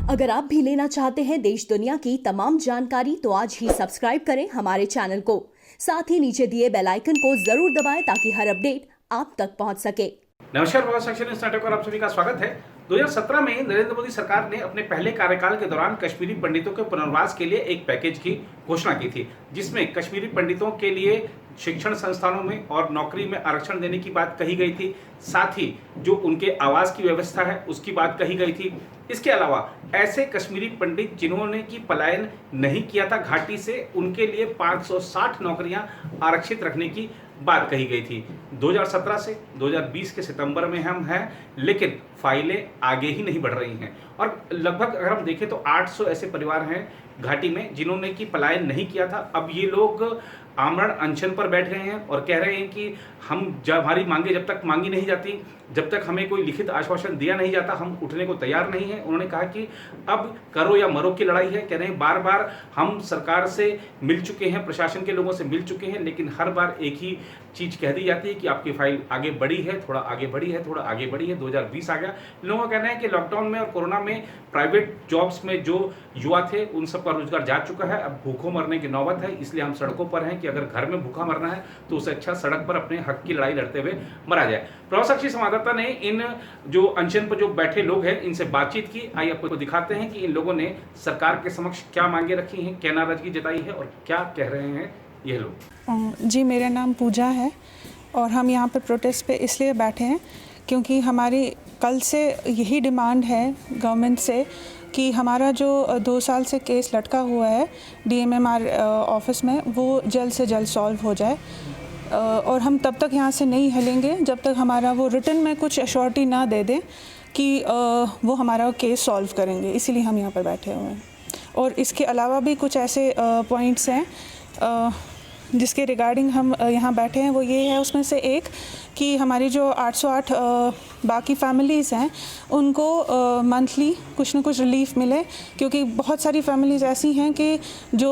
अगर आप भी लेना चाहते हैं देश दुनिया की तमाम जानकारी तो आज ही सब्सक्राइब करें हमारे चैनल को। साथ ही नीचे दिए बेल आइकन को जरूर दबाएं ताकि हर अपडेट आप तक पहुंच सके। नमस्कार, प्रभात सेक्शन न्यूज़ नेटवर्क पर आप सभी का स्वागत है। 2017 में नरेंद्र मोदी सरकार ने अपने पहले कार्यकाल के दौरान कश्मीरी पंडितों के पुनर्वास के लिए एक पैकेज की घोषणा की थी, जिसमें कश्मीरी पंडितों के लिए शिक्षण संस्थानों में और नौकरी में आरक्षण देने की बात कही गई थी। साथ ही जो उनके आवास की व्यवस्था है उसकी बात कही गई थी। इसके अलावा ऐसे कश्मीरी पंडित जिन्होंने की पलायन नहीं किया था घाटी से, उनके लिए 560 नौकरियां आरक्षित रखने की बात कही गई थी। 2017 से 2020 के सितंबर में हम हैं, लेकिन फाइलें आगे ही नहीं बढ़ रही हैं और लगभग अगर हम देखें तो 800 ऐसे परिवार हैं घाटी में जिन्होंने की पलायन नहीं किया था। अब ये लोग आमरण अनशन पर बैठ गए हैं और कह रहे हैं कि हम जब हमारी मांगे जब तक मांगी नहीं जाती, जब तक हमें कोई लिखित आश्वासन दिया नहीं जाता, हम उठने को तैयार नहीं हैं। उन्होंने कहा कि अब करो या मरो की लड़ाई है। कह रहे हैं बार बार हम सरकार से मिल चुके हैं, प्रशासन के लोगों से मिल चुके हैं, लेकिन हर बार एक ही चीज़ कह दी जाती है कि आपकी फाइल आगे बढ़ी है, थोड़ा आगे बढ़ी है, थोड़ा आगे बढ़ी है। 2020 आ गया। लोगों का कहना है कि लॉकडाउन में और कोरोना में प्राइवेट जॉब्स में जो युवा थे उन सबका रोजगार जा चुका है। अब भूखों मरने की नौबत है, इसलिए हम सड़कों पर हैं कि अगर घर में भूखा मरना है तो उससे अच्छा सड़क पर अपने हक की लड़ाई लड़ते हुए मरा जाए। प्रभात साक्षी संवाददाता ने इन जो अनशन पर जो बैठे लोग हैं इनसे बातचीत की। आइए आपको दिखाते हैं कि इन लोगों ने सरकार के समक्ष क्या मांगे रखी हैं, क्या नाराजगी जताई है और क्या कह रहे हैं ये लोग। जी, मेरा नाम पूजा है और हम यहाँ पर प्रोटेस्ट पे इसलिए बैठे हैं क्योंकि हमारी कल से यही डिमांड है गवर्नमेंट से कि हमारा जो 2 साल से केस लटका हुआ है DMMR ऑफिस में वो जल्द से जल्द सॉल्व हो जाए और हम तब तक यहाँ से नहीं हिलेंगे जब तक हमारा वो रिटन में कुछ एश्योरिटी ना दे दें कि वो हमारा केस सॉल्व करेंगे। इसीलिए हम यहाँ पर बैठे हुए हैं। और इसके अलावा भी कुछ ऐसे पॉइंट्स हैं जिसके रिगार्डिंग हम यहाँ बैठे हैं। वो ये है उसमें से एक कि हमारी जो 808 बाकी फैमिलीज़ हैं उनको मंथली कुछ ना कुछ रिलीफ मिले, क्योंकि बहुत सारी फैमिलीज़ ऐसी हैं कि जो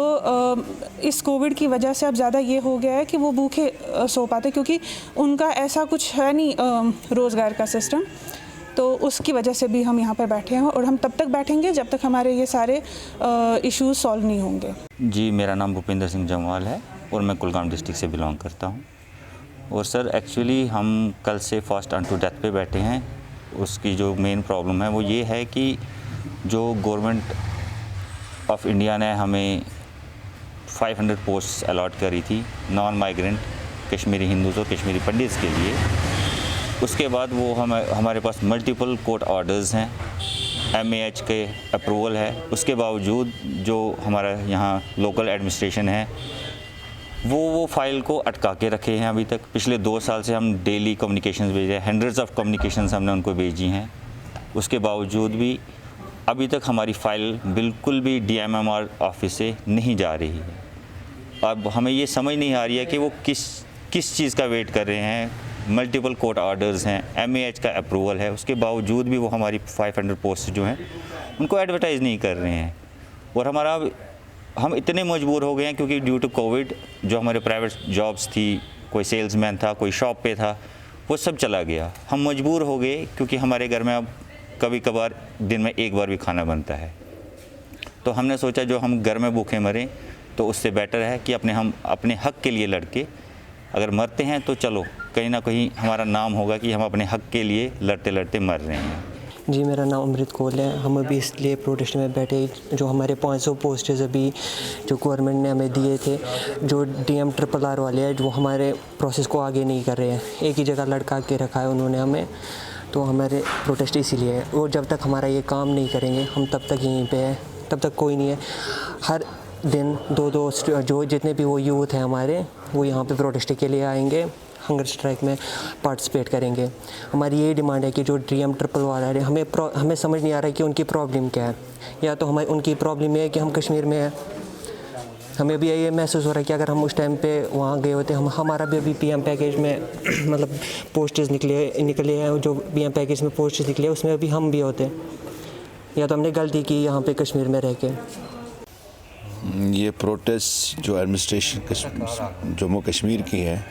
इस कोविड की वजह से अब ज़्यादा ये हो गया है कि वो भूखे सो पाते, क्योंकि उनका ऐसा कुछ है नहीं रोज़गार का सिस्टम। तो उसकी वजह से भी हम यहाँ पर बैठे हैं और हम तब तक बैठेंगे जब तक हमारे ये सारे इश्यूज़ सॉल्व नहीं होंगे। जी, मेरा नाम भूपेंद्र सिंह जमवाल है और मैं कुलगाम डिस्ट्रिक्ट से बिलोंग करता हूँ। और सर एक्चुअली हम कल से फर्स्ट अनटू डेथ पे बैठे हैं। उसकी जो मेन प्रॉब्लम है वो ये है कि जो गवर्नमेंट ऑफ इंडिया ने हमें 500 पोस्ट अलॉट करी थी नॉन माइग्रेंट कश्मीरी हिंदूज़ और कश्मीरी पंडित्स के लिए, उसके बाद वो हमारे पास मल्टीपल कोर्ट ऑर्डर्स हैं, MAH के अप्रूवल है, उसके बावजूद जो हमारा यहाँ लोकल एडमिनिस्ट्रेशन है वो फाइल को अटका के रखे हैं अभी तक। पिछले 2 साल से हम डेली कम्युनिकेशंस भेज रहे हैं, हंड्रेड्स ऑफ कम्युनिकेशंस हमने उनको भेजी हैं। उसके बावजूद भी अभी तक हमारी फ़ाइल बिल्कुल भी DMMR ऑफिस से नहीं जा रही है। अब हमें ये समझ नहीं आ रही है कि वो किस चीज़ का वेट कर रहे हैं। मल्टीपल कोर्ट ऑर्डर्स हैं, MAH का अप्रूवल है, उसके बावजूद भी वो हमारी 500 पोस्ट जो हैं उनको एडवर्टाइज़ नहीं कर रहे हैं। और हम इतने मजबूर हो गए हैं क्योंकि ड्यू टू कोविड जो हमारे प्राइवेट जॉब्स थी, कोई सेल्समैन था, कोई शॉप पे था, वो सब चला गया। हम मजबूर हो गए क्योंकि हमारे घर में अब कभी कभार दिन में 1 बार भी खाना बनता है। तो हमने सोचा जो हम घर में भूखे मरें तो उससे बेटर है कि हम अपने हक़ के लिए लड़के, अगर मरते हैं तो चलो कहीं ना कहीं हमारा नाम होगा कि हम अपने हक़ के लिए लड़ते लड़ते मर रहे हैं। जी, मेरा नाम अमृत कौल है। हम अभी इसलिए प्रोटेस्ट में बैठे जो हमारे 500 पोस्टेज अभी जो गवर्नमेंट ने हमें दिए थे, जो DMRRR वाले हैं, जो हमारे प्रोसेस को आगे नहीं कर रहे हैं, एक ही जगह लटका के रखा है उन्होंने हमें। तो हमारे प्रोटेस्ट इसीलिए है। और जब तक हमारा ये काम नहीं करेंगे हम तब तक यहीं पे है, तब तक कोई नहीं है। हर दिन 2-2 जो जितने भी वो यूथ हैं हमारे, वो यहाँ पे प्रोटेस्ट के लिए आएंगे, हंगर स्ट्राइक में पार्टिसिपेट करेंगे। हमारी यही डिमांड है कि जो DMRRR वाला है, हमें समझ नहीं आ रहा है कि उनकी प्रॉब्लम क्या है। या तो उनकी प्रॉब्लम ये है कि हम कश्मीर में हैं। हमें भी ये महसूस हो रहा है कि अगर हम उस टाइम पे वहाँ गए होते, हमारा भी अभी PM पैकेज में मतलब पोस्टेज निकले हैं, जो PM पैकेज में पोस्टेज निकले उसमें अभी हम भी होते। या तो हमने गलती की यहाँ पे कश्मीर में रह के। ये प्रोटेस्ट जो एडमिनिस्ट्रेशन जम्मू कश्मीर की है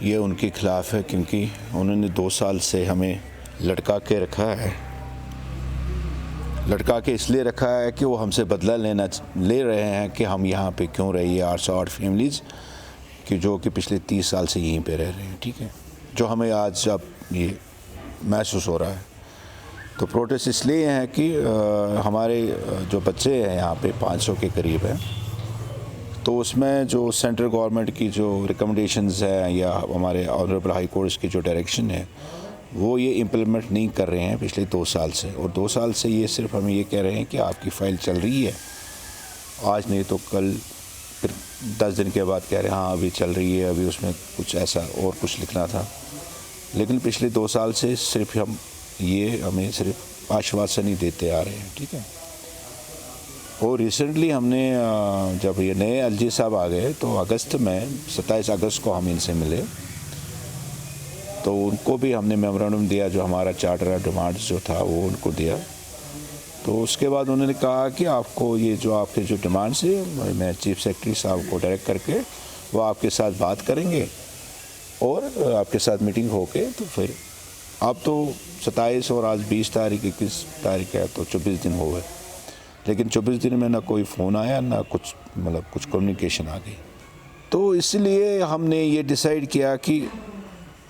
ये उनके ख़िलाफ़ है, क्योंकि उन्होंने 2 साल से हमें लटका के रखा है लटका के इसलिए रखा है कि वो हमसे बदला ले रहे हैं कि हम यहाँ पे क्यों रहिए 808 फैमिलीज़ कि जो कि पिछले 30 साल से यहीं पे रह रहे हैं, ठीक है, जो हमें आज अब ये महसूस हो रहा है। तो प्रोटेस्ट इसलिए हैं कि हमारे जो बच्चे हैं यहाँ पे 500 के करीब हैं, तो उसमें जो सेंट्रल गवर्नमेंट की जो रिकमेंडेशंस है या हमारे ऑनरेबल हाई कोर्ट्स की जो डायरेक्शन है वो ये इम्प्लीमेंट नहीं कर रहे हैं पिछले 2 साल से। और 2 साल से ये सिर्फ हमें ये कह रहे हैं कि आपकी फ़ाइल चल रही है, आज नहीं तो कल, फिर 10 दिन के बाद कह रहे हैं हाँ अभी चल रही है, अभी उसमें कुछ ऐसा और कुछ लिखना था। लेकिन पिछले 2 साल से सिर्फ हमें सिर्फ आश्वासन ही देते आ रहे हैं, ठीक है। और रिसेंटली हमने जब ये नए एलजी साहब आ गए तो अगस्त में 27 अगस्त को हम इनसे मिले, तो उनको भी हमने मेमोरेंडम दिया, जो हमारा चार्टर ऑफ डिमांड्स जो था वो उनको दिया। तो उसके बाद उन्होंने कहा कि आपको ये जो आपके जो डिमांड्स है, मैं चीफ सेक्रेटरी साहब को डायरेक्ट करके वो आपके साथ बात करेंगे और आपके साथ मीटिंग होके तो फिर अब तो 27 और आज 20 तारीख 21 तारीख है, तो 24 दिन हो गए, लेकिन 24 दिन में ना कोई फ़ोन आया ना कुछ कुछ कम्युनिकेशन आ गई। तो इसलिए हमने ये डिसाइड किया कि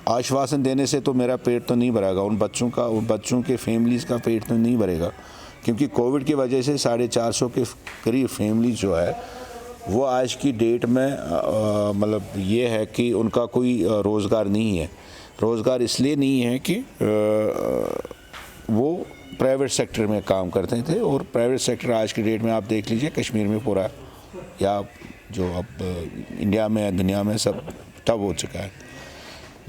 आश्वासन देने से तो मेरा पेट तो नहीं भरेगा, उन बच्चों के फैमिलीज़ का पेट तो नहीं भरेगा, क्योंकि कोविड की वजह से 450 के करीब फैमिली जो है वो आज की डेट में ये है कि उनका कोई रोज़गार नहीं है। रोज़गार इसलिए नहीं है कि वो प्राइवेट सेक्टर में काम करते थे, और प्राइवेट सेक्टर आज की डेट में आप देख लीजिए कश्मीर में पूरा, या जो अब इंडिया में दुनिया में सब ठप हो चुका है।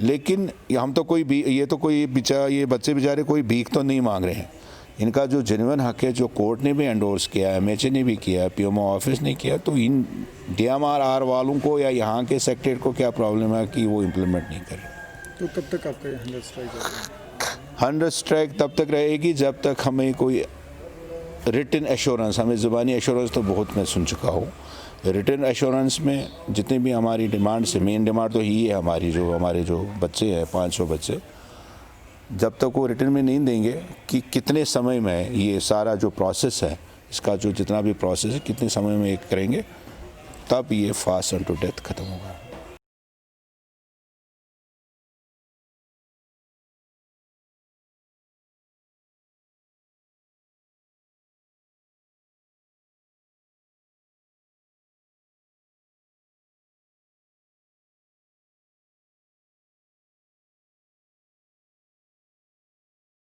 लेकिन हम तो ये बच्चे बेचारे कोई भीख तो नहीं मांग रहे हैं, इनका जो जेन्युइन हक है, जो कोर्ट ने भी एंडोर्स किया है, एमएचए ने भी किया है, पीएमओ ऑफिस ने किया, तो इन डीएमआर वालों को या यहाँ के सेक्रेटरी को क्या प्रॉब्लम है कि वो इम्प्लीमेंट नहीं कर रहे। तो कब तक आपका 100 स्ट्राइक रहेगा? 100 स्ट्राइक तब तक रहेगी जब तक हमें कोई रिटन एश्योरेंस, हमें ज़ुबानी एश्योरेंस तो बहुत मैं सुन चुका हूँ, रिटन एश्योरेंस में जितनी भी हमारी डिमांड से मेन डिमांड तो यही है हमारे जो बच्चे हैं 500 बच्चे, जब तक वो रिटर्न में नहीं देंगे कि कितने समय में ये सारा जो प्रोसेस है, इसका जो जितना भी प्रोसेस है कितने समय में करेंगे, तब ये फास्ट अनटू डेथ ख़त्म होगा।